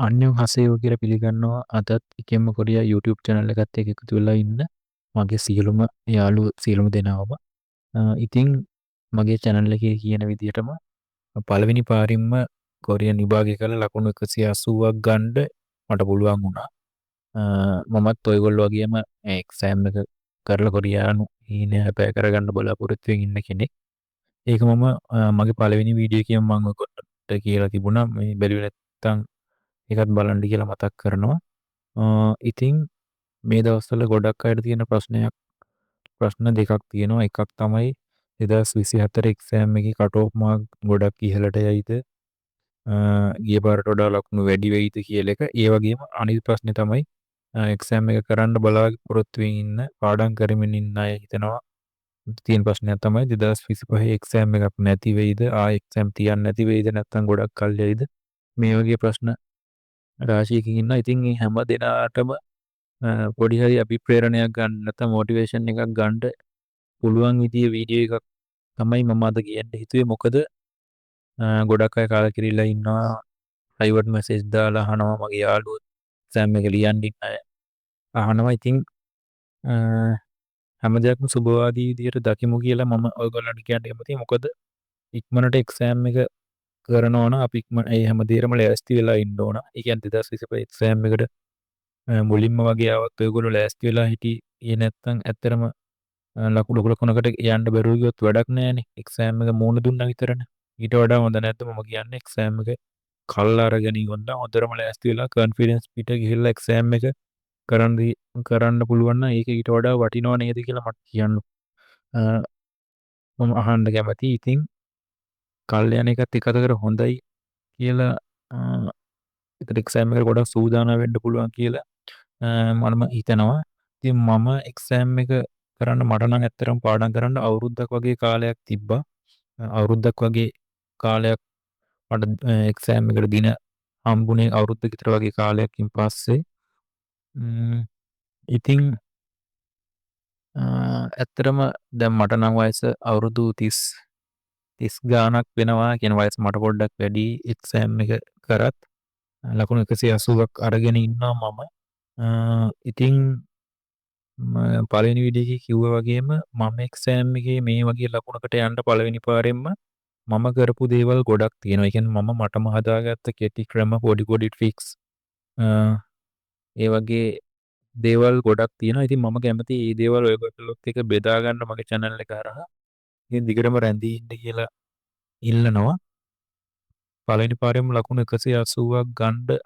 අන්‍යම් හසේව කියලා පිළිගන්නවා අදත් එකෙන්ම කොරියා YouTube channel එකත් එක්ක එකතු වෙලා ඉන්න මගේ සියලුම යාළුවෝ සියලුම දෙනාම ඉතින් මගේ channel එකේ කියන විදිහටම පළවෙනි පාරින්ම කොරියන් විභාගය කරලා ලකුණු 180ක් ගන්න මට පුළුවන් වුණා. මමත් ඔයගොල්ලෝ වගේම එක්සෑම් එක කරලා කොරියානු හීනය හැපෑ කරගන්න බලාපොරොත්තු වෙමින් ඉන්න කෙනෙක්. ඒක මම මගේ පළවෙනි වීඩියෝ එකේම මම ඔයගොල්ලන්ට කියලා තිබුණා මේ බැලුවේ නැත්තම් ඒකත් බලන්න කියලා මතක් කරනවා. ඉතින් මේ දවස්වල ගොඩක් අයට තියෙන ප්‍රශ්න දෙකක් තියෙනවා. එකක් තමයි 2024 එක්සෑම් එකේ කට් ඔෆ් මාර්ක් ගොඩක් ඉහළට යයිද ගිය පාරට වඩා ලකුණු වැඩි වෙයිද කියලා එක. ඒ වගේම අනිත් ප්‍රශ්නේ තමයි එක්සෑම් එක කරන්න බලාපොරොත්තු වෙමින් ඉන්න පාඩම් කරමින් ඉන්න අය හිතනවා තියෙන ප්‍රශ්නයක් තමයි 2025 එක්සෑම් එකක් නැති වෙයිද එක්සෑම් තියන්න නැති වෙයිද නැත්නම් ගොඩක් කල් යයිද මේ වගේ ප්‍රශ්න රාශියකින් ඉන්නවා. ඉතින් මේ හැම දෙනාටම පොඩි හරි අභිප්‍රේරණයක් ගන්න නැත්නම් මොටිවේෂන් එකක් ගන්න පුළුවන් විදිහේ වීඩියෝ එකක් තමයි මම අද කියන්න හිතුවේ. මොකද ගොඩක් අය කාලකිරීලා ඉන්නවා. ප්‍රයිවට් මෙසේජ් දාලා අහනවා මගේ යාළුවෝ එක්සෑම් එක ලියන්න ඉන්න අය අහනවා. ඉතින් හැම දෙයක්ම සුබවාදී විදිහට දකිමු කියලා මම ඔයගොල්ලන්ට කියන්න කැමතියි. මොකද ඉක්මනට එක්සෑම් එක කරනවා නම් අපි ඒ හැම දෙයකම ලෑස්ති වෙලා ඉන්න ඕන. ඒ කියන්නේ 2025 එක්සෑම් එකට මුලින්ම වගේ ආවත් ඔයගොල්ලෝ ලෑස්ති වෙලා හිටියේ නැත්නම් ඇත්තටම ලකුණු ලකුණකට යන්න බැරුව ගියොත් වැඩක් නැහැනේ. එක්සෑම් එක මූණ දුන්නා විතරනේ. ඊට වඩා හොඳ නැද්ද මම කියන්නේ එක්සෑම් එක කල් අරගෙන ඉවන්න හොඳටම ලෑස්ති වෙලා කොන්ෆිඩන්ස් පිට ගිහිල්ලා එක්සෑම් එක කරන්න පුළුවන් නම් ඒක ඊට වඩා වටිනව නේද කියලා මට කියන්න. මම අහන්න කැමතියි. ඉතින් කල් යන එකත් එක අතකට හොඳයි කියලා ඒකට එක්සෑම් එකට ගොඩක් සූදානම් වෙන්න පුළුවන් කියලා මම හිතනවා. ඉතින් මම එක්සෑම් එක කරන්න මට නම් ඇත්තටම පාඩම් කරන්න අවුරුද්දක් වගේ කාලයක් තිබ්බා. අවුරුද්දක් වගේ කාලයක් මට එක්සෑම් එකට දින හම්බුනේ අවුරුද්දක විතර වගේ කාලයකින් පස්සේ. ඉතින් ඇත්තටම දැන් මට නම් වයස අවුරුදු 30 ගානක් වෙනවා. කියන වයස මට පොඩ්ඩක් වැඩි. එක්සෑම් එක කරත් ලකුණු 180ක් අරගෙන ඉන්නවා මම. ඉතින් පළවෙනි වීඩියෝ එකේ කිව්වා වගේම මම එක්සෑම් එකේ මේ වගේ ලකුණකට යන්න පළවෙනි පාරෙන්ම මම කරපු දේවල් ගොඩක් තියෙනවා. ඒ කියන්නේ මම මටම හදාගත්ත කෙටි ක්‍රම පොඩි ට්‍රික්ස් ඒ වගේ දේවල් ගොඩක් තියෙනවා. ඉතින් මම කැමති මේ දේවල් ඔයගොල්ලොත් එක්ක බෙදා ගන්න මගේ channel එක හරහා. ඉතින් දිගටම රැඳී ඉන්න කියලා ඉල්ලනවා. පළවෙනි පාරෙම ලකුණු 180ක් ගන්න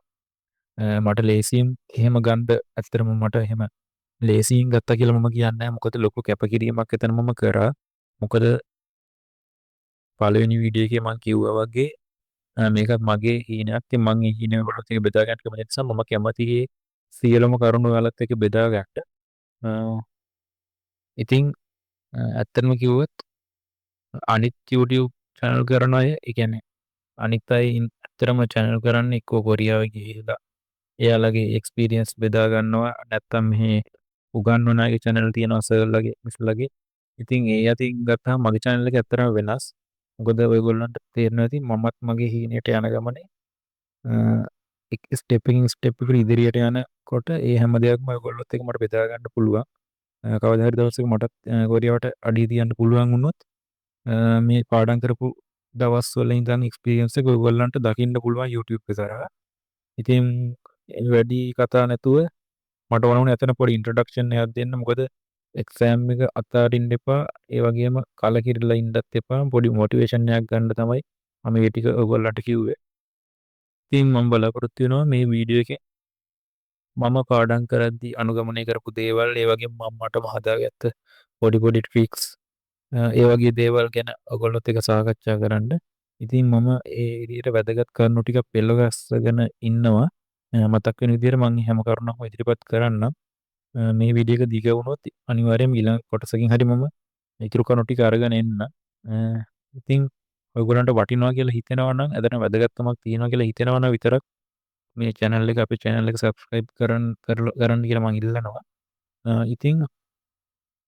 මට ලේසියෙන් එහෙම ගන්න ඇත්තටම මට එහෙම ලේසියෙන් ගත්තා කියලා මම කියන්නේ නැහැ. මොකද ලොකු කැපකිරීමක් එතන මම කරා. මොකද පළවෙනි වීඩියෝ එකේ මම කිව්වා වගේ මේකත් මගේ හීනයක්. ඉතින් මම මේ හීනය ඔයගොල්ලොත් එක්ක බෙදා ගන්න කැමති නිසා මම කැමතියි සියලුම කරුණු ඔයාලත් එක්ක බෙදා ගන්න. ඉතින් ඇත්තටම කිව්වොත් අනිත් YouTube channel කරන අය ඒ කියන්නේ අනිත් අය ඇත්තටම channel කරන්නේ එක්කෝ කොරියාවේ ගිහිල්ලා එයාලගේ එක්ස්පීරියන්ස් බෙදා ගන්නවා නැත්තම් මෙහි උගන්වන අයගේ channel තියෙනවා සර්ලගේ මිස්ලගේ. ඉතින් ඒ අතින් ගත්තාම මගේ channel එක ඇත්තටම වෙනස්. මොකද ඔයගොල්ලන්ට තේරෙනවා ඇති මමත් මගේ හීනයට යන ගමනේ ස්ටෙප් එකකින් ස්ටෙප් එකට ඉදිරියට යනකොට ඒ හැම දෙයක්ම ඔයගොල්ලොත් එක්ක මට බෙදා ගන්න පුළුවන්. කවදා හරි දවසක මටත් කොරියාවට අඩිය තියන්න පුළුවන් වුණොත් මේ පාඩම් කරපු දවස්වල ඉඳන් එක්ස්පීරියන්ස් එක ඔයගොල්ලන්ට දකින්න පුළුවන් YouTube එක හරහා. ඉතින් වැඩි කතා නැතුව මට ඕන වුණේ එතන පොඩි ඉන්ට්‍රොඩක්ෂන් එකක් දෙන්න. මොකද එක්සෑම් එක අතාරින්න එපා. ඒ වගේම කලකිරලා ඉන්නත් එපා. පොඩි මොටිවේෂන් එකක් ගන්න තමයි මම මේ ටික ඔයගොල්ලන්ට කිව්වේ. ඉතින් මම බලාපොරොත්තු වෙනවා මේ වීඩියෝ එකේ මම පාඩම් කරද්දී අනුගමනය කරපු දේවල් ඒ වගේම මම මටම හදාගත්ත පොඩි ට්‍රික්ස් ඒ වගේ දේවල් ගැන ඔයගොල්ලොත් එක්ක සාකච්ඡා කරන්න. ඉතින් මම ඒ විදිහට වැදගත් කරුණු ටික පෙළගස්සගෙන ඉන්නවා. මතක් වෙන විදිහට මම හැම කරුණක්ම ඉදිරිපත් කරන්නම්. මේ වීඩියෝ එක දිග වුණොත් අනිවාර්යයෙන්ම ඊළඟ කොටසකින් හරි මම ඉතුරු කරුණු ටික අරගෙන එන්න. ඉතින් ඔයගොල්ලන්ට වටිනවා කියලා හිතෙනවා නම් එතන වැදගත්කමක් තියෙනවා කියලා හිතෙනවා නම් විතරක් මේ channel එක අපේ channel එක subscribe කරන්න කියලා මම ඉල්ලනවා. ඉතින්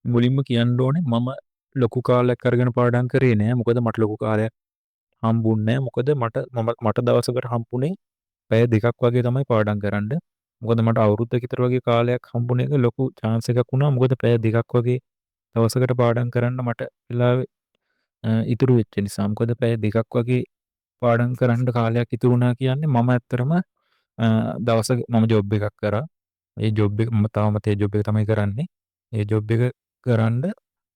මුලින්ම කියන්න ඕනේ මම ලොකු කාලයක් අරගෙන පාඩම් කරේ නෑ. මොකද මට ලොකු කාලයක් හම්බුන්නේ නෑ. මොකද මට දවසකට හම්බුනේ පැය 2ක් වගේ තමයි පාඩම් කරන්න. මොකද මට අවුරුද්දක විතර වගේ කාලයක් හම්බුන එක ලොකු chance එකක් වුණා. මොකද පැය 2ක් වගේ දවසකට පාඩම් කරන්න මට වෙලාවෙ ඉතුරු වෙච්ච නිසා. මොකද පැය 2ක් වගේ පාඩම් කරන්න කාලයක් ඉතුරු වුණා කියන්නේ මම ඇත්තටම දවසක මම ජොබ් එකක් කරා. ඒ ජොබ් එක මම තාමත් ඒ ජොබ් එක තමයි කරන්නේ. ඒ ජොබ් එක කරන්න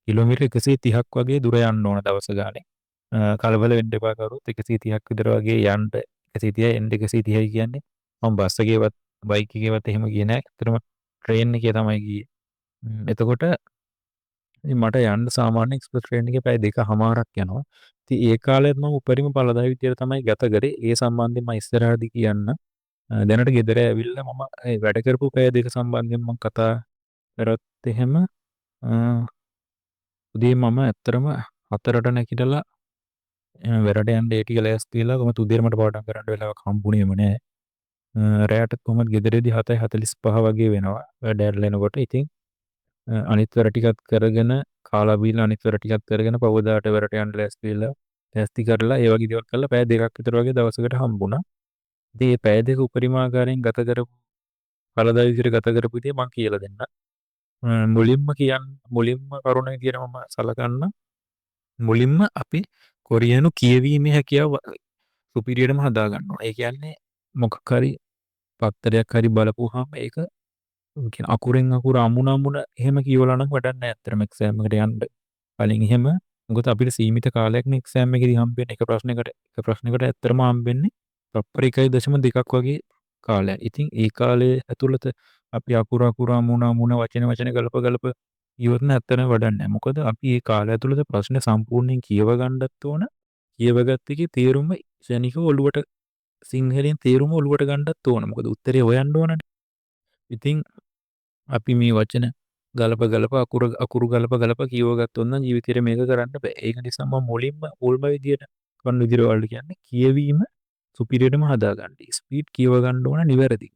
කිලෝමීටර් 130ක් වගේ දුර යන්න ඕන දවස ගානේ. කලබල වෙන්න එපා කවුරුත් 130ක් විතර වගේ යන්න 130යි එන්න 130යි කියන්නේ මම බස් එකේවත් බයික් එකේවත් එහෙම ගියේ නෑ. ඇත්තටම ට්‍රේන් එකේ තමයි ගියේ. එතකොට මට යන්න සාමාන්‍ය එක්ස්ප්‍රස් ට්‍රේන් එකේ පැය 2කමාරක් යනවා. ඉතින් ඒ කාලෙත් මම උපරිම පළදායි විදියට තමයි ගත කරේ. ඒ සම්බන්ධයෙන් මම ඉස්සරහදී කියන්න. දැනට ගෙදර ඇවිල්ලා මම වැඩ කරපු පැය 2 සම්බන්ධයෙන් මම කතා කරොත් එහෙම උදේ මම ඇත්තටම 4ට නැගිටලා වැඩට යන්න ඒ ටික ලෑස්ති වෙලා කොහොමද උදේට මට පාඩම් කරන්න වෙලාවක් හම්බුනේම නෑ. රැයට කොහොමද ගෙදරදී 7:45 වගේ වෙනවා. වැඩ ඇරලා එනකොට. ඉතින් අනිත් වැඩ ටිකත් කරගෙන කාලා බීලා අනිත් වැඩ ටිකත් කරගෙන පවදාට වැඩට යන්න ලෑස්ති වෙලා ලෑස්ති කරලා ඒ වගේ දේවල් කරලා පැය 2ක් විතර වගේ දවසකට හම්බුණා. ඉතින් මේ පැය 2 උපරිමාකාරයෙන් ගත කරපු පළදා විදිහට ගත කරපු ඉතින් මම කියලා දෙන්න. මුලින්ම කරුණ විදිහට මම සලකන්න මුලින්ම අපි කොරියානු කියවීමේ හැකියාව සුපිරියටම හදා ගන්න ඕන. ඒ කියන්නේ මොකක් හරි පත්තරයක් හරි බලපුවාම ඒක අකුරෙන් අකුර අමුණ එහෙම කියවලා නම් වැඩක් නැහැ. ඇත්තටම එක්සෑම් එකට යන්න කලින් එහෙම මොකද අපිට සීමිත කාලයක් නේ එක්සෑම් එකේදී හම්බෙන්නේ. එක ප්‍රශ්නයකට ඇත්තටම හම්බෙන්නේ ප්‍රොපර් 1.2ක් වගේ කාලයක්. ඉතින් ඒ කාලේ ඇතුළත අපි අකුර අමුණ වචන ගලප ඉවත් නැත්තන වැඩක් නැහැ. මොකද අපි ඒ කාලය ඇතුළත ප්‍රශ්න සම්පූර්ණයෙන් කියව ගන්නත් ඕන. කියවගත්ත එකේ තේරුම ශනිකව ඔළුවට සිංහලෙන් තේරුම ඔළුවට ගන්නත් ඕන. මොකද උත්තරේ හොයන්න ඕනනේ. ඉතින් අපි මේ වචන ගලප අකුරු ගලප කියවගත්තොත් නම් ජීවිතේට මේක කරන්න බෑ. ඒක නිසා මම මුල්ම විදියට කරන විදියට වලට කියන්නේ කියවීම සුපිරියටම හදාගන්න. ස්පීඩ් කියව ගන්න ඕන නිවැරදිව.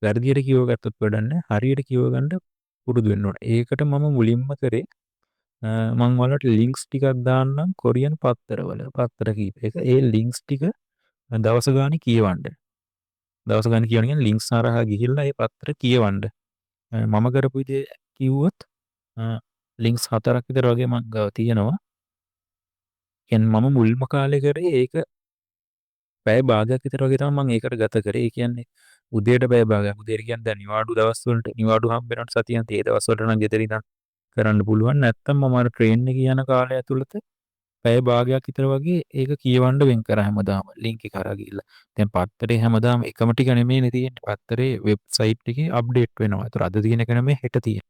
වැරදියට කියවගත්තොත් වැඩක් නැහැ. හරියට කියව ගන්න පුරුදු වෙන්න ඕන. ඒකට මම මුලින්ම කරේ මම ඔයාලට ලින්ක්ස් ටිකක් දාන්නම් කොරියන් පත්තර කීපයක. ඒ ලින්ක්ස් ටික දවස ගානේ කියවන්න. දවස ගානේ කියවන කියන්නේ ලින්ක්ස් හරහා ගිහිල්ලා ඒ පත්තර කියවන්න. මම කරපු විදිහ කිව්වොත් ලින්ක්ස් 4ක් විතර වගේ මම ගාව තියෙනවා. කියන්නේ මම මුල්ම කාලේ කරේ ඒක පැය භාගයක් විතර වගේ තමයි මම ඒකට ගත කරේ. ඒ කියන්නේ උදේට පැය භාගයක්. උදේට කියන්නේ දැන් නිවාඩු දවස් වලට නිවාඩු හම්බ වෙනවට සතියක් ඒ දවස් වලට නම් ගෙදර ඉඳන් කරන්න පුළුවන්. නැත්තම් මම අර ට්‍රේන් එකේ යන කාලය ඇතුළත පැය භාගයක් විතර වගේ ඒක කියවන්න වෙන් කරා හැමදාම ලින්ක් එක හරහා ගිහිල්ලා. දැන් පත්තරේ හැමදාම එකම ටික නෙමෙයිනේ තියෙන්නේ. පත්තරේ වෙබ්සයිට් එකේ අප්ඩේට් වෙනවා. ඒතර අද තියෙන එක නෙමෙයි හෙට තියෙන්නේ.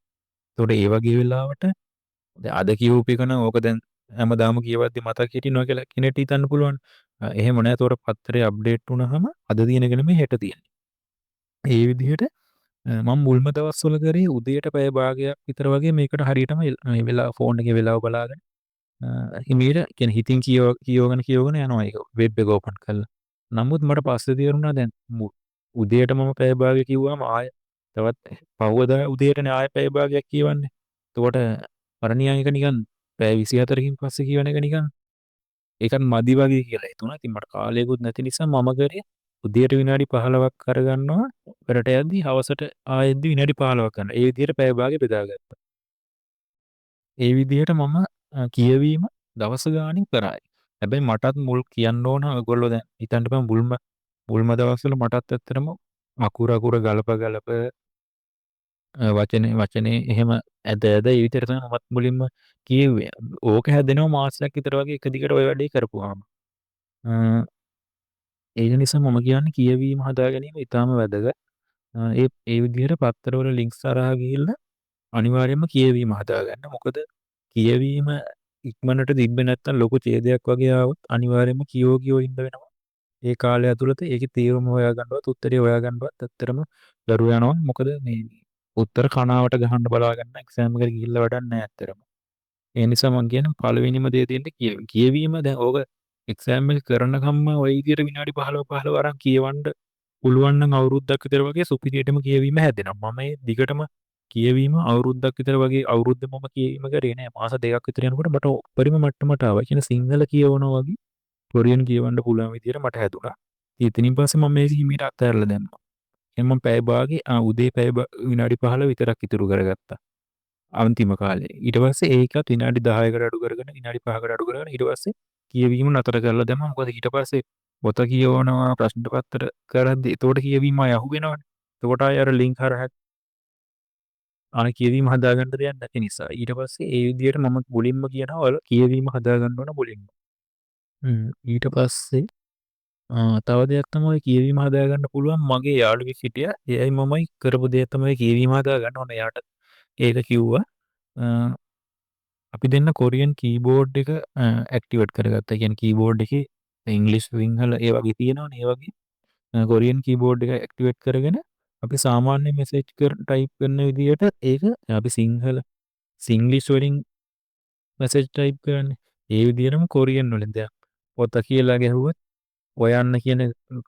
ඒතකොට ඒ වගේ වෙලාවට දැන් අද කියවපු එක නම් ඕක දැන් හැමදාම කියවද්දි මතක හිටිනවා කියලා කෙනෙක්ට හිතන්න පුළුවන්. එහෙම නෑ. ඒතකොට පත්තරේ අප්ඩේට් වුණාම අද තියෙන එක නෙමෙයි හෙට තියෙන්නේ. ඒ විදිහට මම මුල්ම දවස්වල කරේ උදේට පැය භාගයක් විතර වගේ මේකට හරියටම වෙලා ෆෝන් එකේ වෙලාව බලාගෙන හිමීට කියන්නේ හිතින් කියවගෙන යනවා ඒක වෙබ් එක ඕපන් කරලා. නමුත් මට පස්සේ තේරුණා දැන් උදේට මම පැය භාගයක් කිව්වම ආය තවත් පහුවදා උදේටනේ ආය පැය භාගයක් කියවන්නේ. එතකොට අර නිකන් නිකන් පැය 24කින් පස්සේ කියවන එක නිකන් ඒකත් මදි වගේ කියලා හිතුණා. ඉතින් මට කාලයකුත් නැති නිසා මම කරේ උදේට විනාඩි 15ක් අරගන්නවා වැඩට යද්දි හවසට ආයෙද්දි විනාඩි 15ක් කරනවා. ඒ විදිහට පැය භාගෙ බෙදාගත්තා. ඒ විදිහට මම කියවීම දවස ගානින් කරායි. හැබැයි මටත් මුල් කියන්න ඕන ඔයගොල්ලෝ දැන් හිතන්න බෑ මුල්ම දවස්වල මටත් ඇත්තටම අකුර ගලප වචනේ එහෙම ඇද ඒ විදිහට තමයි මමත් මුලින්ම කියෙව්වේ. ඕක හැදෙනවා මාසයක් විතර වගේ එක දිගට ඔය වැඩේ කරපුවාම. අ ඒ නිසා මම කියන්නේ කියවීම හදා ගැනීම ඉතාම වැදගත්. ඒ විදිහට පත්තරවල ලින්ක්ස් හරහා ගිහිල්ලා අනිවාර්යයෙන්ම කියවීම හදාගන්න. මොකද කියවීම ඉක්මනට තිබ්බේ නැත්නම් ලොකු ඡේදයක් වගේ ආවොත් අනිවාර්යයෙන්ම කියෝ ඉන්න වෙනවා. ඒ කාලය ඇතුළත ඒකේ තේරුම හොයාගන්නවත් උත්තරේ හොයාගන්නවත් ඇත්තටම දරුව යනවා. මොකද මේ උත්තර කනාවට ගහන්න බලාගන්න එක්සෑම් එකට ගිහිල්ලා වැඩක් නැහැ ඇත්තටම. ඒ නිසා මම කියන්නේ පළවෙනිම දේ තියෙන්නේ කියවීම. දැන් ඕක එක්සෑම් එක කරනකම්ම ওই විදියට විනාඩි 15 අරන් කියවන්න පුළුවන් නම් අවුරුද්දක් විතර වගේ සුපිරියටම කියවීම හැදෙනවා. මම ඒ දිගටම කියවීම අවුරුද්දක් විතර වගේ අවුරුද්දෙ මම කියවීම කරේ නෑ. මාස 2ක් විතර යනකොට මට උපරිම මට්ටමට ආවා. ඒ කියන්නේ සිංහල කියවනවා වගේ කොරියන් කියවන්න පුළුවන් විදියට මට හැදුනා. ඉතින් පස්සේ මම මේක හිමීට අත්හැරලා දැම්මා. එහෙනම් මම පැය භාගේ උදේ පැය විනාඩි 15 විතරක් ඉතුරු කරගත්තා. අන්තිම කාලේ. ඊට පස්සේ ඒකත් විනාඩි 10කට අඩු කරගෙන විනාඩි 5කට අඩු කරගෙන ඊට පස්සේ කියවීම නතර කරලා දැම්මා. මොකද ඊට පස්සේ පොත කියවනවා ප්‍රශ්න පත්‍ර කරද්දි එතකොට කියවීම ආය අහු වෙනවනේ. එතකොට ආය අර ලින්ක් හරහා කියවීම හදාගන්න දෙයක් නැති නිසා. ඊට පස්සේ ඒ විදිහට මම මුලින්ම කියනවා ඔයාලා කියවීම හදාගන්න ඕන මුලින්ම. ඊට පස්සේ තව දෙයක් තමයි කියවීම හදාගන්න පුළුවන් මගේ යාළුවෙක් හිටියා. එයයි මමයි කරපු දේ තමයි කියවීම හදාගන්න ඕන. එයාට ඒක කිව්වා. අපි දෙන්න කොරියන් කීබෝඩ් එක ඇක්ටිවේට් කරගත්තා. ඒ කියන්නේ කීබෝඩ් එකේ ඉංග්‍රීසි සිංහල ඒ වගේ තියෙනවනේ. ඒ වගේ කොරියන් කීබෝඩ් එක ඇක්ටිවේට් කරගෙන අපි සාමාන්‍ය මෙසේජ් ටයිප් කරන විදිහට ඒක අපි සිංග්ලිෂ් වලින් මෙසේජ් ටයිප් කරන්නේ. ඒ විදිහටම කොරියන් වලින් දැන් පොත කියලා ගැහුවොත් ඔයන්න කියන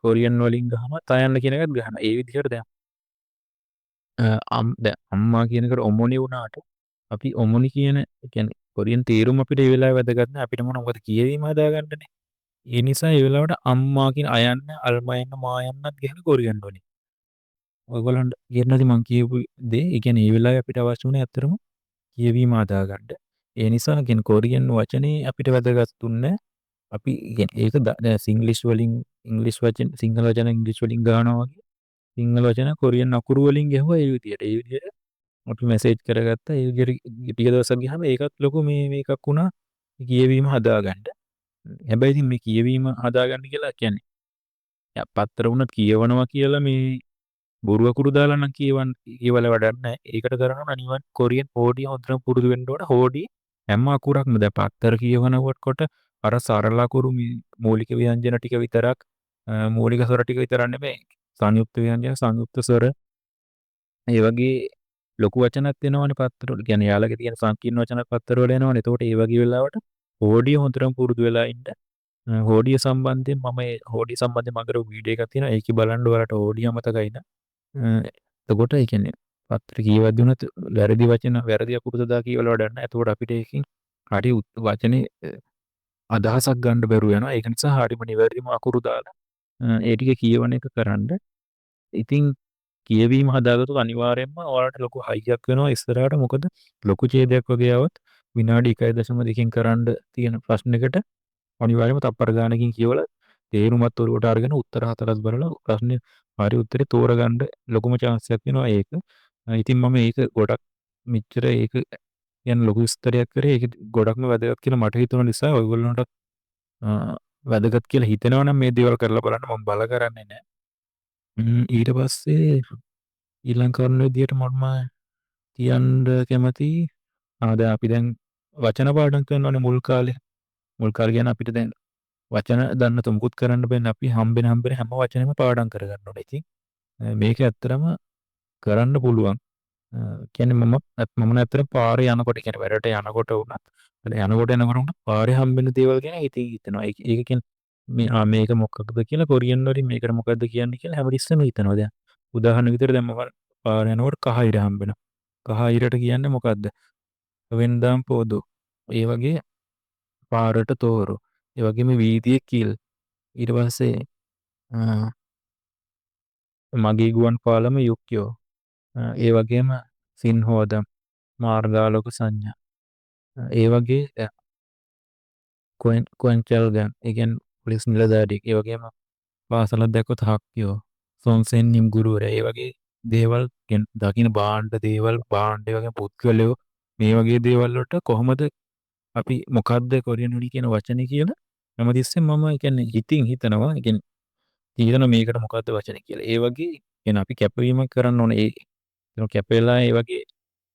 කොරියන් වලින් ගහම තයන්න කියන එකත් ගහනවා. ඒ විදිහට දැන් දැන් අම්මා කියන එකට ඔමොනි වුණාට අපි ඔමොනි කියන ඒ කියන්නේ කොරියන් තේරුම අපිට ඒ වෙලාවේ වැදගත් නැහැ. අපිට මොකද කියවීම හදාගන්නනේ. ඒ නිසා ඒ වෙලාවට අම්මා කියන අයන්න අල්මයන්න මායන්නත් ගහන කොරියන් වලින්. ඔයගොල්ලන්ට කියන්න නැති මං කියපු දේ ඒ කියන්නේ ඒ වෙලාවේ අපිට අවශ්‍ය වුණේ ඇත්තටම කියවීම හදාගන්න. ඒ නිසා කියන්නේ කොරියන් වචනේ අපිට වැදගත්ුන්නේ අපි ඒක සිංග්ලිෂ් වලින් ඉංග්ලිෂ් වචන සිංහල වචන ඉංග්ලිෂ් වලින් ගන්නවා වගේ සිංහල වචන කොරියන් අකුරු වලින් ගැහුවා ඒ විදියට. ඒ විදියට අපි මෙසේජ් කරගත්තා. ඒ විදියට ටික දවසක් ගියාම ඒකත් ලොකු මේකක් වුණා කියවීම හදාගන්න. හැබැයි ඉතින් මේ කියවීම හදාගන්න කියලා කියන්නේ පත්තර වුණත් කියවනවා කියලා මේ බොරු අකුරු දාලා නම් කියවල වැඩක් නැහැ. ඒකට කරනවා අනිවාර්යෙන් කොරියන් හෝඩිය හොඳට පුරුදු වෙන්න ඕන. හෝඩිය හැම අකුරක්ම දැන් පත්තර කියවනකොට අර සරල අකුරු මූලික ව්‍යංජන ටික විතරක් මූලික ස්වර ටික විතරක් නෙමෙයි. සංයුක්ත ව්‍යංජන සංයුක්ත ස්වර ඒ වගේ ලොකු වචනත් එනවනේ පත්තර වල. කියන්නේ යාළගේ තියෙන සංකීර්ණ වචන පත්තර වල එනවනේ. එතකොට ඒ වගේ වෙලාවට හෝඩිය හොඳටම පුරුදු වෙලා ඉන්න. හෝඩිය සම්බන්ධයෙන් මම හෝඩිය සම්බන්ධයෙන් මම කරපු වීඩියෝ එකක් තියෙනවා. ඒකේ බලන්න ඔයාලට හෝඩිය මතකයි නේද? එතකොට ඒ කියන්නේ පත්‍ර කියවද්දි උනත් වැරදි වචන වැරදි අකුරු සදා කියවල වැඩක් නැහැ. එතකොට අපිට ඒකෙන් හරි වචනේ අදහසක් ගන්න බැරුව යනවා. ඒක නිසා හරිම නිවැරදිම අකුරු දාලා ඒ ටික කියවන එක කරන්න. ඉතින් කියවීම හදාගත්තොත් අනිවාර්යයෙන්ම ඔයාලට ලොකු හයියක් වෙනවා ඉස්සරහට. මොකද ලොකු ඡේදයක් වගේ આવත් විනාඩි 1.2කින් කරන්න තියෙන ප්‍රශ්නෙකට අනිවාර්යයෙන්ම තප්පර ගානකින් කියවලා තේරුමත් ඔලුවට අරගෙන උත්තර හතරක් බලලා ප්‍රශ්නේ හරි උත්තරේ තෝරගන්න ලොකුම chance එකක් වෙනවා ඒක. ඉතින් මම ඒක ගොඩක් මෙච්චර ඒක කියන්නේ ලොකු විස්තරයක් කරේ ඒක ගොඩක්ම වැදගත් කියලා මට හිතුන නිසා ඔයගොල්ලන්ට වැදගත් කියලා හිතෙනවා නම් මේ දේවල් කරලා බලන්න මම බල කරන්නේ නැහැ. ඊට පස්සේ ඊළඟ කරුණ විදියට මම කියන්න කැමති දැන් අපි දැන් වචන පාඩම් කරනවානේ මුල් කාලේ. මුල් කාලේ කියන්නේ අපිට දැන් වචන දන්න තුමුකුත් කරන්න බෑනේ අපි හම්බෙන හැම වචනෙම පාඩම් කරගන්න ඕනේ. ඉතින් මේක ඇත්තටම කරන්න පුළුවන්. කියන්නේ මම ඇත්තටම පාරේ යනකොට කියන්නේ වැඩට යනකොට වුණත් යනකොට පාරේ හම්බෙන දේවල් ගැන හිතනවා. ඒක කියන්නේ මේක මොකක්ද කියලා කොරියන් වලින් මේකට මොකක්ද කියන්නේ කියලා හැමතිස්සෙම හිතනවා. දැන් උදාහරණ විදිහට දැන් මම පාරේ යනකොට කහ ඉර හම්බෙනවා. කහ ඉරට කියන්නේ මොකද්ද? වෙන්දාම් පොදු. ඒ වගේ පාරට තෝරු. ඒ වගේම වීදියේ කිල්. ඊට පස්සේ මගේ ගුවන් පාලම යුක්යෝ. ඒ වගේම සින්හෝදම් මාර්ගාලෝක සංඥා. ඒ වගේ කොන්චල්ගන් ඒ කියන්නේ පොලිස් නිලධාරියෙක්. ඒ වගේම පාසලක් දැක්කොත් හක්කියෝ. සොන්සෙන් නිම් ගුරුවරයා. ඒ වගේ දේවල් දකින්න භාණ්ඩ දේවල් භාණ්ඩ වගේ පුද්ගලයෝ මේ වගේ දේවල් වලට කොහොමද අපි මොකද්ද කොරියන් වලින් කියන වචනේ කියලා හැමතිස්සෙම මම කියන්නේ හිතින් හිතනවා. ඒ කියන්නේ ඊතන මේකට මොකද්ද වචනේ කියලා. ඒ වගේ කියන්නේ අපි කැපවීමක් කරන්න ඕනේ. ඒ කැපෙලා ඒ වගේ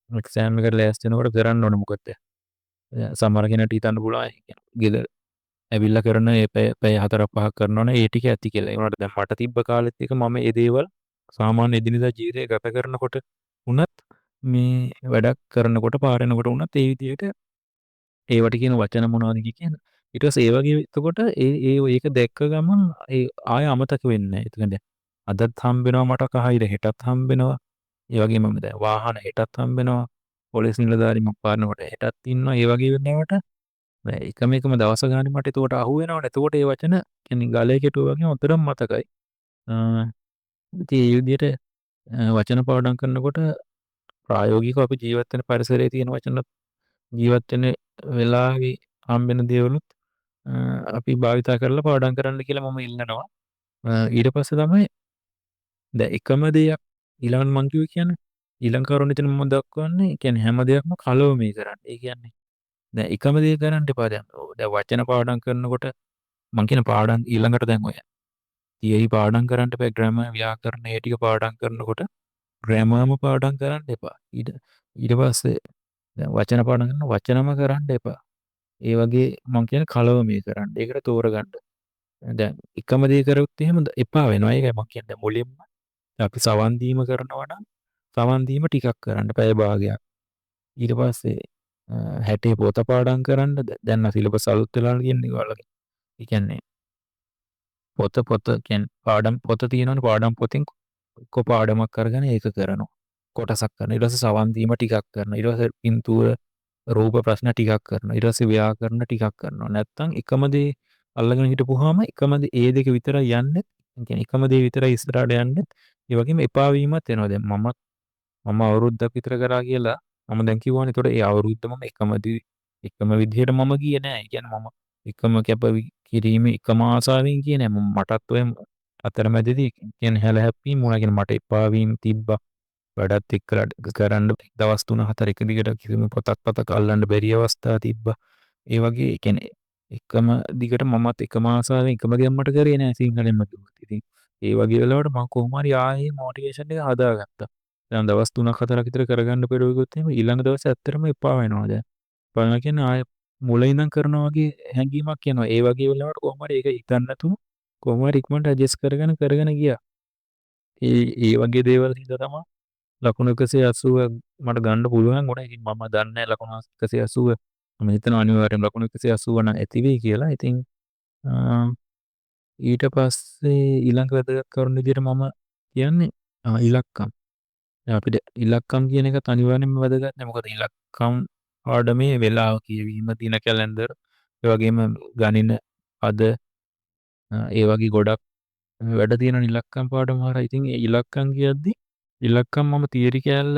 එක්සෑම් එකට ලෑස්ති වෙනකොට කරන්න ඕනේ මොකද? සමහර කෙනෙක්ට හිතන්න පුළුවන් ගෙදර ඇවිල්ලා කරන ඒ පැය 4-5ක් කරනවනේ ඒ ටික ඇති කියලා. ඒ වුණාට දැන් මට තිබ්බ කාලෙත් එක මම ඒ දේවල් සාමාන්‍ය එදිනෙදා ජීවිතේ ගත කරනකොට උනත් මේ වැඩක් කරනකොට පාර යනකොට උනත් ඒ විදිහට ඒවට කියන වචන මොනවද කියන්නේ. ඊට පස්සේ ඒ වගේ එතකොට ඒක දැක්ක ගමන් ආය අමතක වෙන්නේ නැහැ. ඒ කියන්නේ අදත් හම්බෙනවා මට කහිර හෙටත් හම්බෙනවා. ඒ වගේම දැන් වාහන හෙටත් හම්බෙනවා. පොලිස් නිලධාරි මම පාරනකොට හෙටත් ඉන්නවා. ඒ වගේ වෙනවට එකම දවස ගානේ මට එතකොට අහුවෙනවනේ. එතකොට ඒ වචන කියන්නේ ගලේ කෙටුවා වගේ හොඳටම මතකයි. අ ඉතින් ඒ විදිහට වචන පාඩම් කරනකොට ප්‍රායෝගිකව අපි ජීවත් වෙන පරිසරයේ තියෙන වචනත් ජීවත් වෙන වෙලාවේ හම්බෙන දේවලුත් අපි භාවිතා කරලා පාඩම් කරන්න කියලා මම ඉල්ලනවා. ඊට පස්සේ තමයි දැන් එකම දෙයක් ඊළඟ මං කිව්වේ කියන්නේ ඊළඟ කරුණෙතන මම දක්වන්නේ කියන්නේ හැම දෙයක්ම කලවමී කරන්න. ඒ කියන්නේ දැන් එකම දේ කරන්න එපා දැන්. දැන් වචන පාඩම් කරනකොට මං කියන පාඩම් ඊළඟට දැන් ඔය තියරි පාඩම් කරන්න එපා. ග්‍රැමර් ව්‍යාකරණ ඒ ටික පාඩම් කරනකොට ග්‍රැමර්ම පාඩම් කරන්න එපා. ඊට පස්සේ දැන් වචන පාඩම් කරන වචනම කරන්න එපා. ඒ වගේ මං කියන්නේ කලවමී කරන්න. ඒකට තෝරගන්න. දැන් එකම දේ කරොත් එහෙම එපා වෙනවා. ඒකයි මං කියන්නේ මුලින්ම අපි සවන් දීම කරනවා නම් සවන් දීම ටිකක් කරන්න පැය භාගයක්. ඊට පස්සේ 60 පොත පාඩම් කරන්න දැන් සිලබස් අලුත් වෙලා කියන්නේ ඔයාලගේ. ඒ කියන්නේ පොත කියන්නේ පාඩම් පොත තියෙනවනේ පාඩම් පොතෙන් එක්ක පාඩමක් අරගෙන ඒක කරනවා. කොටසක් කරනවා. ඊට පස්සේ සවන් දීම ටිකක් කරනවා. ඊට පස්සේ පින්තූර රූප ප්‍රශ්න ටිකක් කරනවා. ඊට පස්සේ ව්‍යාකරණ ටිකක් කරනවා. නැත්තම් එකම දේ අල්ලගෙන හිටපුවාම එකම දේ ඒ දෙක විතරයි යන්නේ. ඒ කියන්නේ එකම දේ විතරයි ඉස්සරහට යන්නේ. ඒ වගේම එපා වීමත් එනවා. දැන් මම අවුරුද්දක් විතර කරා කියලා මම දැන් කිව්වනේ. ඒතකොට ඒ අවුරුද්ද මම එකම විදිහට මම ගියේ නෑ. ඒ කියන්නේ මම එකම කිරීමේ එකම ආසාවෙන් ගියේ නෑ. මටත් ඔය අතරමැදදී කියන්නේ හැලහැප්පීම් වුණා. කියන්නේ මට එපා වීම තිබ්බා. වැඩත් එක්කලා කරන්න දවස් 3-4 එක දිගට කිසිම පොතක් අල්ලන්න බැරි අවස්ථා තිබ්බා. ඒ වගේ ඒ කියන්නේ එකම දිගට මමත් එකම ආසාවෙන් එකම ගැම්මට කරේ නෑ සිංහලෙන්ම කිව්වොත්. ඉතින් ඒ වගේ වෙලාවට මම කොහොම හරි ආයේ මොටිවේෂන් එක හදාගත්තා. දැන් දවස් 3-4ක් විතර කරගන්න පෙරුවෙකුත් එහෙම ඊළඟ දවසේ ඇත්තටම එපා වෙනවා දැන්. එපා කියන්නේ ආයේ මුල ඉඳන් කරනවා වගේ හැඟීමක් එනවා. ඒ වගේ වෙලාවට කොහොම හරි ඒක හිතන්න නැතුව කොහොම හරි ඉක්මනට ඇඩ්ජස්ට් කරගෙන ගියා. ඒ වගේ දේවල් හින්දා තමයි ලකුණු 180 මට ගන්න පුළුවන් වුණා. ඉතින් මම දන්නේ නැහැ ලකුණු 180 මම හිතනවා අනිවාර්යයෙන් ලකුණු 180 නම් ඇති වෙයි කියලා. ඉතින් අ ඊට පස්සේ ඊළඟ වැදගත් කරුණ විදිහට මම කියන්නේ ඉලක්කම්. දැන් අපිට ඉලක්කම් කියන එකත් අනිවාර්යෙන්ම වැදගත් නේ. මොකද ඉලක්කම් පාඩමේ වෙලාව කියවීම, දින කැලෙන්ඩර්, ඒ වගේම ගණින පද ඒ වගේ ගොඩක් වැඩ තියෙන ඉලක්කම් පාඩම හරහා. ඉතින් ඒ ඉලක්කම් කියද්දි ඉලක්කම් මම තියරි කෑල්ල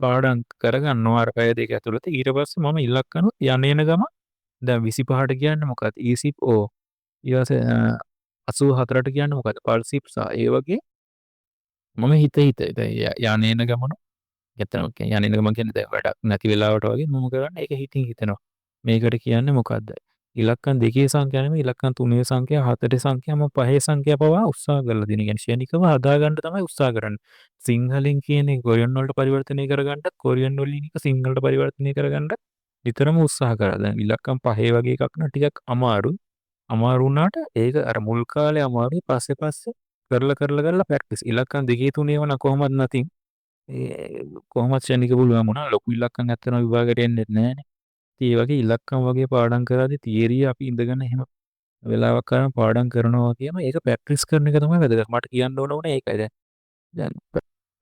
පාඩම් කරගන්නවා අර පැය දෙක ඇතුළත. ඊට පස්සේ මම ඉලක්කනුත් යන ගම දැන් 25ට කියන්නේ මොකක්ද? ඊසිප් ඕ. ඊට පස්සේ 84ට කියන්නේ මොකක්ද? පල්සිප් සහ ඒ වගේ මම හිත යන ගමන ඇත්තම කියන්නේ යන ගමන් කියන්නේ දැන් වැඩක් නැති වෙලාවට වගේ මම කරන්නේ ඒක හිතනවා. මේකට කියන්නේ මොකද්ද? ඉලක්කම් 2 සංඛ්‍යා නෙමෙයි ඉලක්කම් 3 සංඛ්‍යා 4 සංඛ්‍යා මම 5 සංඛ්‍යා පවා උත්සාහ කරලා තියෙනවා. කියන්නේ ශනිකව හදාගන්න තමයි උත්සාහ කරන්නේ. සිංහලෙන් කියන්නේ කොරියන් වලට පරිවර්තනය කරගන්නත් කොරියන් වලින් එක සිංහලට පරිවර්තනය කරගන්නත් නිතරම උත්සාහ කරා. දැන් ඉලක්කම් 5 වගේ එකක් නම් ටිකක් අමාරුයි. අමාරු වුණාට ඒක අර මුල් කාලේ අමාරුයි. පස්සේ කරලා ප්‍රැක්ටිස්. ඉලක්කම් 2 3 වුණා කොහොමද නැතිනම් ඒ කොහොමත් ශනික පුළුවන් වුණා. ලොකු ඉලක්කම් ඇත්තන විභාගයට එන්නේ නැහැනේ. ඉතින් ඒ වගේ ඉලක්කම් වගේ පාඩම් කරාදී තියරිය අපි ඉඳගෙන එහෙම වෙලාවක් කරන් පාඩම් කරනවා වගේම ඒක ප්‍රැක්ටිස් කරන එක තමයි වැදගත්. මට කියන්න ඕන වුණේ ඒකයි. දැන්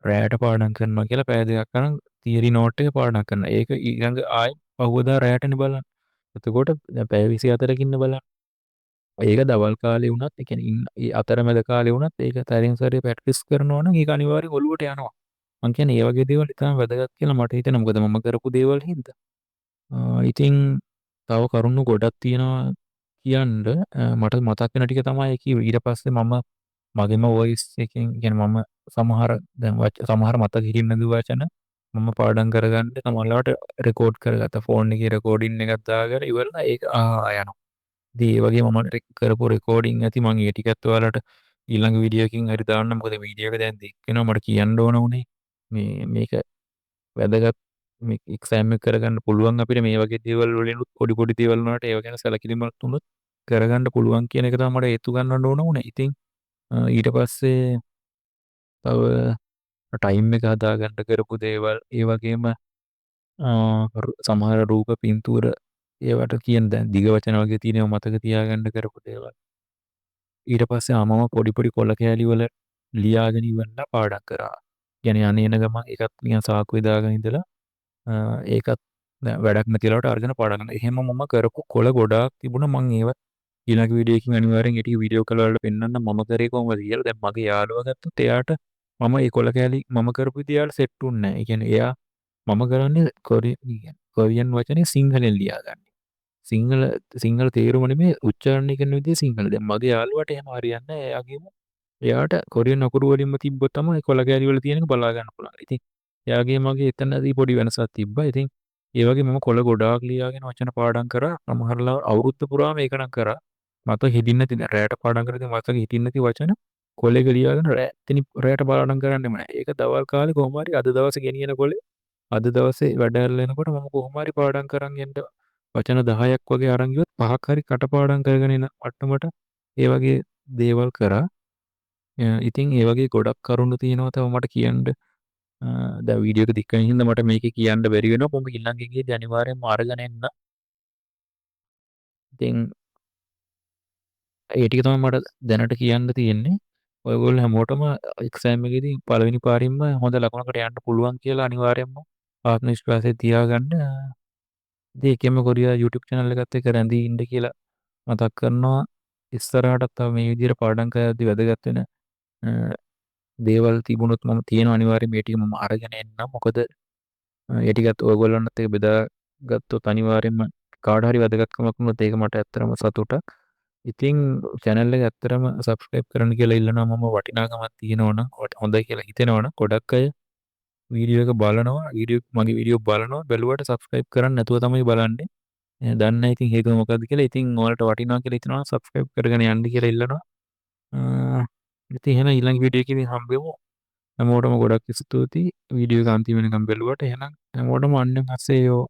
රැයට පාඩම් කරනවා කියලා පැය දෙකක් කරන් තියරි නෝට් එක පාඩම් කරනවා. ඒක ඊළඟ ආයි පහුවදා රැයටනේ බලන්න. එතකොට දැන් පැය 24කින් ඉන්න බලන්න. ඒක දවල් කාලේ වුණත් ඒ කියන්නේ ඒ අතරමැද කාලේ වුණත් ඒක තරින් සරේ ප්‍රැක්ටිස් කරනවා නම් ඒක අනිවාර්යෙන් ඔලුවට යනවා. මං කියන්නේ ඒ වගේ දේවල් ඉතාම වැදගත් කියලා මට හිතෙනවා. මොකද මම කරපු දේවල් හින්දා. ඉතින් තව කරුණු ගොඩක් තියෙනවා කියන්න මට මතක් වෙන ටික තමයි කිව්වේ. ඊට පස්සේ මම මගේම වොයිස් එකෙන් කියන්නේ මම සමහර දැන් සමහර මතක හිටින්න නැති වචන මම පාඩම් කරගන්න සමහරවිට රෙකෝඩ් කරගත්තා. ෆෝන් එකේ රෙකෝඩින් එකක් දාගෙන ඉවරලා ඒක යනවා. ඉතින් ඒ වගේ මම කරපු රෙකෝඩින් ඇති මම ඒ ටිකත් ඔයාලට ඊළඟ වීඩියෝ එකකින් හරි දාන්න. මොකද වීඩියෝ එක දැන් දෙක්කෙනවා මට කියන්න ඕන උනේ. මේක වැදගත් මේ එක්සෑම් එක කරගන්න පුළුවන් අපිට මේ වගේ දේවල් වලිනුත් පොඩි දේවල් වුණාට ඒව ගැන සැලකිලිමත් වුණොත් කරගන්න පුළුවන් කියන එක තමයි මට හේතු ගන්නන්න ඕන වුණේ. ඉතින් ඊට පස්සේ තව ටයිම් එක හදාගන්න කරපු දේවල් ඒ වගේම සමහර රූප පින්තූර ඒවට කියන දැන් දිග වචන වගේ තියෙනවා මතක තියාගන්න කරපු දේවල්. ඊට පස්සේ මම පොඩි කොළ කෑලි වල ලියාගෙන ඉවරලා පාඩම් කරා. කියන්නේ යන ගමන් ඒකත් නිකන් සාක්කුවේ දාගෙන ඉඳලා ඒකත් දැන් වැඩක් නැති වෙලාවට අරගෙන පාඩම් කරනවා. එහෙම මම කරපු කොළ ගොඩාක් තිබුණා. මම ඒවා ඊළඟ වීඩියෝ එකකින් අනිවාර්යෙන් ඒ ටික වීඩියෝ කෝල් වල පෙන්නන්න මම කරේ කොහොමද කියලා. දැන් මගේ යාළුවා ගත්තොත් එයාට මම ඒ කොළ කෑලි මම කරපු විදිහ එයාට සෙට් වුන්නේ නැහැ. ඒ කියන්නේ එයා මම කරන්නේ කොරියන් වචනේ සිංහලෙන් ලියාගන්න. සිංහල සිංහල තේරුම නෙමෙයි උච්චාරණය කරන විදිහ සිංහල. දැන් මගේ යාළුවාට එහෙම හරියන්නේ නැහැ. එයාට කොරියන් අකුරු වලින්ම තිබ්බොත් තමයි කොළ කෑලි වල තියෙන එක බලා ගන්න පුළුවන්. ඉතින් එයාගේ මගේ එතනදී පොඩි වෙනසක් තිබ්බා. ඉතින් ඒ වගේ මම කොළ ගොඩාක් ලියාගෙන වචන පාඩම් කරා. සමහරලා අවුරුද්ද පුරාම ඒක නම් කරා. මතක හිටින්නේ නැති දැන් රැයට පාඩම් කරද්දී මතක හිටින්නේ නැති වචන කොලේක ලියාගෙන රැයට පාඩම් කරන්නෙම නැහැ. ඒක දවල් කාලේ කොහොම හරි අද දවසේ ගෙනියන කොලේ අද දවසේ වැඩ ඇරලා එනකොට මම කොහොම හරි පාඩම් කරන් යන්න වචන 10ක් වගේ අරන් ගියොත් පහක් හරි කටපාඩම් කරගෙන එන මට්ටමට ඒ වගේ දේවල් කරා. ඉතින් ඒ වගේ ගොඩක් කරුණු තියෙනවා තව මට කියන්න. දැන් වීඩියෝ එක දික් වෙන හින්දා මට මේකේ කියන්න බැරි වෙනවා. මම ඊළඟ එකේදී අනිවාර්යෙන්ම අරගෙන එන්න. ඉතින් ඒ ටික තමයි මට දැනට කියන්න තියෙන්නේ. ඔයගොල්ලෝ හැමෝටම එක්සෑම් එකේදී පළවෙනි පාරින්ම හොඳ ලකුණකට යන්න පුළුවන් කියලා අනිවාර්යයෙන්ම ආත්ම විශ්වාසය තියාගන්න. ඉතින් ඒකෙම කොරියා YouTube channel එකත් එක්ක රැඳී ඉන්න කියලා මතක් කරනවා. ඉස්සරහටත් තව මේ විදිහට පාඩම් කරද්දී වැදගත් වෙන දේවල් තිබුණොත් මම තියෙනවා අනිවාර්යයෙන් මේ ටික මම අරගෙන එන්නම්. මොකද ඒ ටිකත් ඔයගොල්ලන්ත් එක්ක බෙදාගත්තොත් අනිවාර්යයෙන්ම කාට හරි වැදගත්කමක් වුණොත් ඒක මට ඇත්තටම සතුටක්. ඉතින් channel එක ඇත්තටම subscribe කරන්න කියලා ඉල්ලනවා. මම වටිනාකමක් තියෙනවනම් හොඳයි කියලා හිතෙනවනම් ගොඩක් අය වීඩියෝ එක බලනවා. මගේ වීඩියෝ බලනවා. බැලුවට subscribe කරන්නේ නැතුව තමයි බලන්නේ. දන්නේ නැහැ ඉතින් හේතුව මොකද්ද කියලා. ඉතින් ඔයාලට වටිනවා කියලා හිතනවා subscribe කරගෙන යන්න කියලා ඉල්ලනවා. ඉතින් එහෙනම් ඊළඟ වීඩියෝ එකකින් හම්බෙමු. හැමෝටම ගොඩක් ස්තුතියි වීඩියෝ එක අන්තිම වෙනකම් බැලුවට. එහෙනම් හැමෝටම අන්‍යොන් අස්සේයෝ.